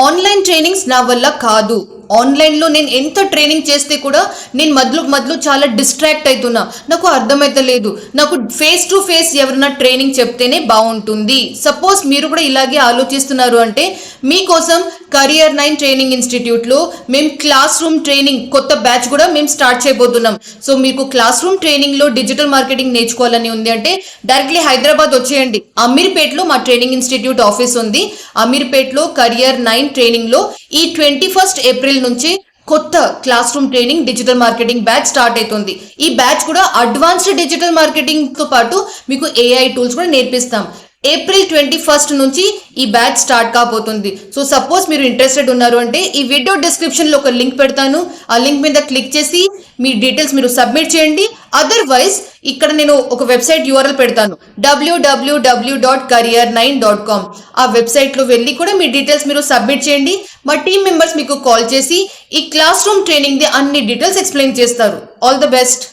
Online trainings నా వల్ల కాదు. ఆన్లైన్లో నేను ఎంత ట్రైనింగ్ చేస్తే కూడా నేను మధ్యలో చాలా డిస్ట్రాక్ట్ అవుతున్నా. నాకు అర్థమైతలేదు. నాకు ఫేస్ టు ఫేస్ ఎవరైనా ట్రైనింగ్ చెప్తేనే బాగుంటుంది. సపోజ్ మీరు కూడా ఇలాగే ఆలోచిస్తున్నారు అంటే మీకోసం Career 9 ట్రైనింగ్ ఇన్స్టిట్యూట్లో మేము క్లాస్ రూమ్ ట్రైనింగ్ కొత్త బ్యాచ్ కూడా మేము స్టార్ట్ చేయబోతున్నాం. సో మీకు క్లాస్ రూమ్ ట్రైనింగ్లో డిజిటల్ మార్కెటింగ్ నేర్చుకోవాలని ఉంది అంటే డైరెక్ట్లీ హైదరాబాద్ వచ్చేయండి. అమీర్పేట్లో మా ట్రైనింగ్ ఇన్స్టిట్యూట్ ఆఫీస్ ఉంది. అమీర్పేట్లో Career 9 ట్రైనింగ్లో ఈ 21 ఏప్రిల్ నుంచి కొత్త class room training digital marketing batch start అవుతుంది. ఈ బ్యాచ్ కూడా అడ్వాన్స్డ్ డిజిటల్ మార్కెటింగ్ తో పాటు మీకు AI టూల్స్ కూడా నేర్పిస్తాం. ఏప్రిల్ 21 నుంచి ఈ బ్యాచ్ స్టార్ట్ కాబోతుంది. సో సపోజ్ మీరు ఇంట్రెస్టెడ్ ఉన్నారు అంటే ఈ వీడియో డిస్క్రిప్షన్లో ఒక లింక్ పెడతాను. ఆ లింక్ మీద క్లిక్ చేసి మీ డీటెయిల్స్ మీరు సబ్మిట్ చేయండి. అదర్వైజ్ ఇక్కడ నేను ఒక వెబ్సైట్ URL పెడతాను, www.career9.com. ఆ వెబ్సైట్లో వెళ్ళి కూడా మీ డీటెయిల్స్ మీరు సబ్మిట్ చేయండి. మా టీమ్ మెంబర్స్ మీకు కాల్ చేసి ఈ క్లాస్ రూమ్ ట్రైనింగ్ది అన్ని డీటెయిల్స్ ఎక్స్ప్లెయిన్ చేస్తారు. All the best.